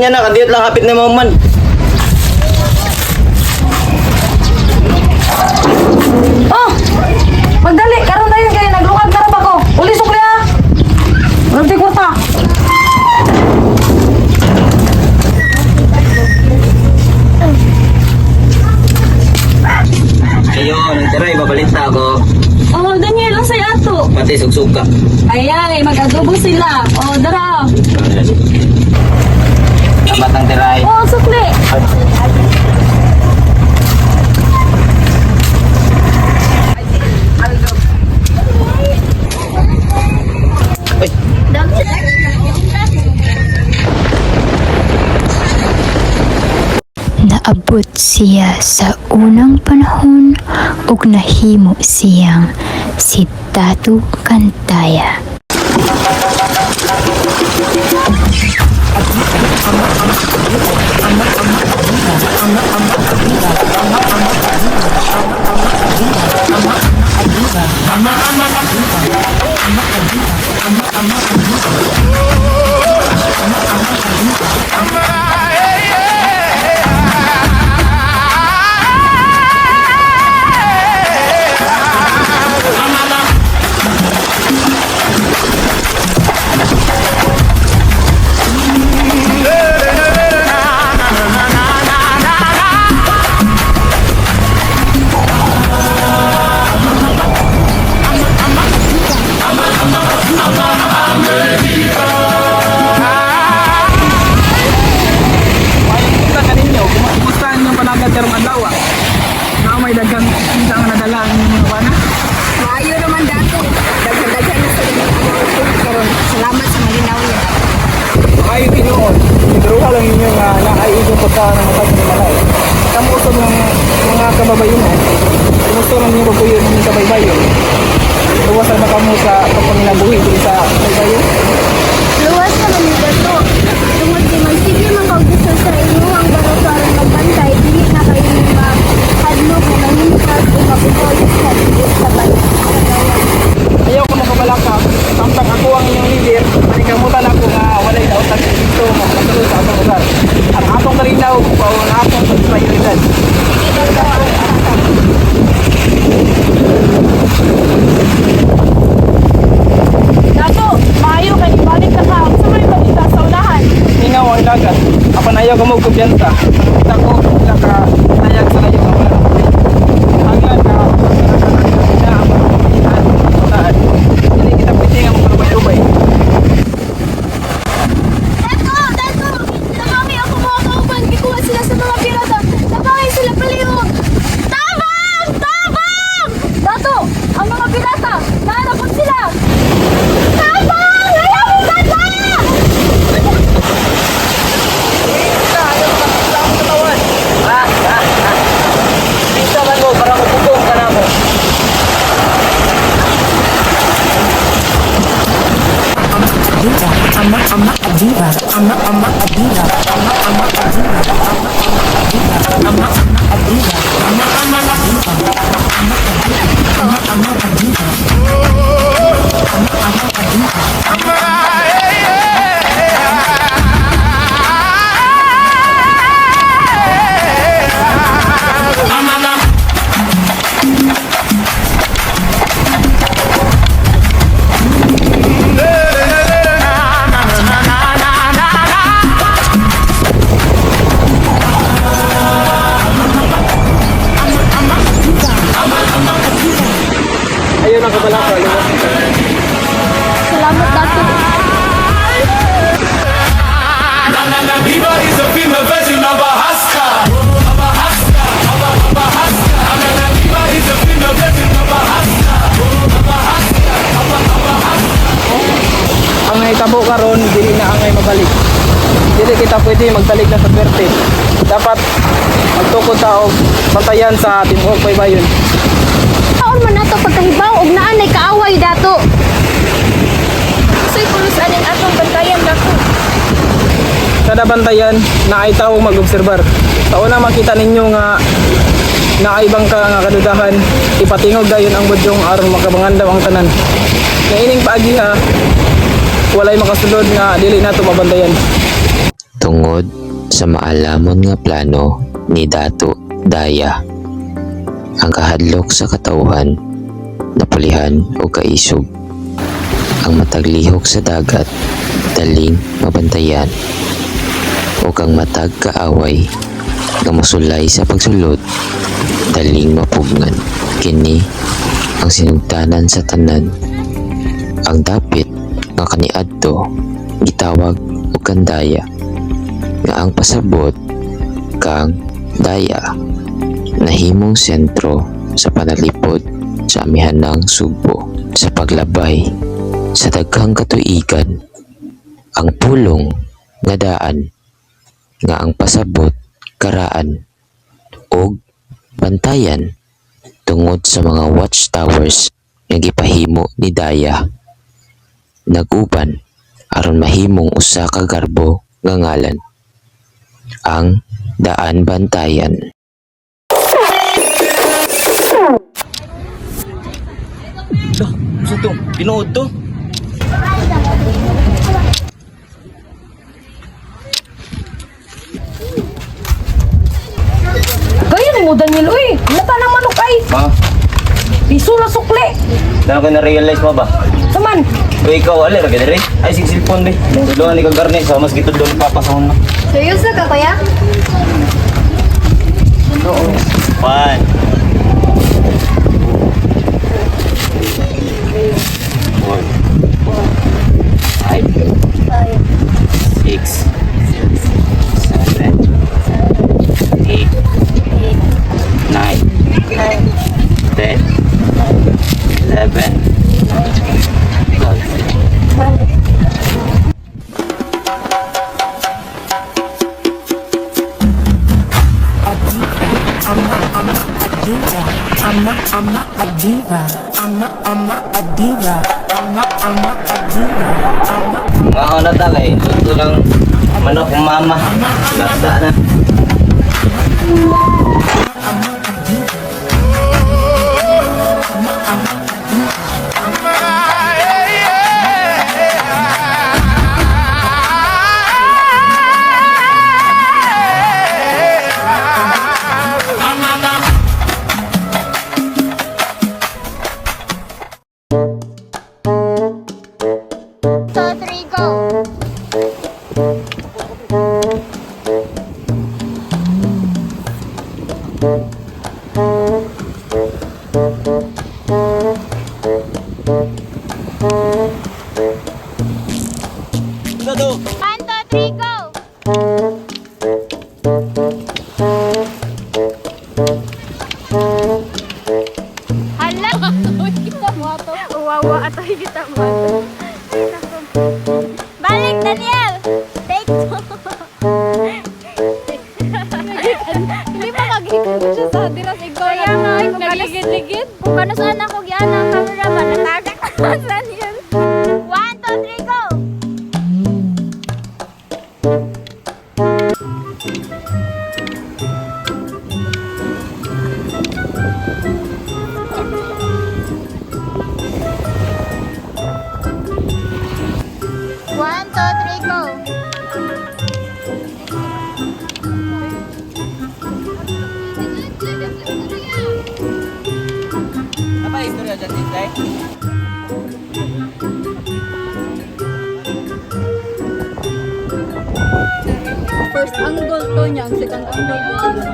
man yan na, kadiyot lang hapit ni mo man. Oh! Magdali! Karoon na yun kayo! Naglukad na rin ako! Uli sukli ha! Walang kwarta! Ayun, tiray, babalita ako. Oh, Daniel, ang saya ato! Pati sugsug ka. Ay, mag-adobo sila! Oh, dara! Tamat ang tiray. Oh, sukli! Naabot siya sa unang panahon ug nahimo siyang si Datu Kantaya. Maayo naman dato. Daghan-daghan na sa mga karon. Salamat sa malinaw niya. Ay, Pinoon, idruha lang ninyo nga nakaigong pagkaan ng matag ni Malay. Kamusto ng mga kababayon mo, kumusto ng ninyo po yun ng kabaybayon. Luwasan na kamo sa pagpanginabuhi dito sa kabaybayon. Luwas naman ni dato. Tungod kay magsige man kag gusto sa inyo ang baro karon magbantay, dili na kayo hadlok na mahimutag o mabukol sa dili sa bayan. Ayaw ko makabalakang, samtang ako ang inyong leader, manikamutan ako nga walay daotag dito makasunod sa atong lugar. Ang atong karinaw, ang atong prioridad. Dato! Maayo kay ibalik ka ka! Sa may balita sa unahan! Hingaw ang dagat, apan ayaw ka mo kumpiyansa. Kita ko, nayag sa layo ang wala ng hanggang ka, na ang pagpapagitan, pagpapagitan. Hindi kita pwede nga magpalubay-ubay. Dato! Dato! Namami ako mga kauban. Kikuha sila sa mga pirata. Nabangay sila palihog. Tabang! Tabang! Dato! Ang mga pirata! Nahanapon sila! Tabang! Ayaw mo ganda! Bisa man mo, para mapugong ka na mo. Ayun ang kabalaka, Salamat, Dato. Viva is a female version of a husky. Viva is a female version of a husky. ang naitabo karon dili na angay mabalik. Dili kita pwede magtalik na sa swerte. Dapat magtukod ta og bantayan sa tibuok baybayon. Taon man nato pagkahibaw og naanay kaaway, Dato. Soy pulos aning atong bantayan, Dato. Kada bantayan na ay tao mag-obserbar. Sa una makita ninyo nga naaibang ka nga kadudahan, ipatingog dayon ang budyong aron makabangandaw ang tanan. Nga ining paagi ha, walay makasulod nga dili nato mabantayan. Tungod sa maalamon nga plano ni Dato Daya, ang kahadlok sa katawhan napulihan o kaisog. Ang mataglihok sa dagat daling mabantayan o kang matag kaaway nga mosulay sa pagsulod daling mapugngan. Kini ang sinugdanan sa tanan. Ang dapit nga kaniadto gitawag og kandaya, nga ang pasabot kang daya nahimong sentro sa panalipod sa amihanang Sugbo. Sa paglabay sa daghang katuigan, ang pulong nga daan nga ang pasabot karaan og bantayan tungod sa mga watchtowers nga gipahimo ni Daya. Nag-uban aron mahimong usa ka garbo nga ngalan, ang Daan Bantayan. Sa to, pinuod to. Gaya ni mo, Daniel, uy! Nata ng manok ay! Ma, Piso na sukli! na ko na-realize mo ba? Saman! O ikaw, alir, gani rin? Ay, sigsilpon di. Doon ni kang garne, so mas gito doon papasahon na. Seryoso ka, kuya? One. Five. 6. 7. 8. 9. 10. 11. 12. Mga na tagay, ito lang manok ng mama. Gasta na. Two, three, go! Ito to. 1, 2, 3, go! Hala! Wawa ato kita mo. Balik, Daniel! Take two! Hindi pa kagikan ko siya sa diras. Ikaw kaya nga, nagligid-ligid. Kung kano saan ako gian ang cameraman, natagak ko saan yun. 1, 2, 3, go! One, two, three, go! Apa istorya dyan, Tintay? First angle to niya, ang second angle to niya.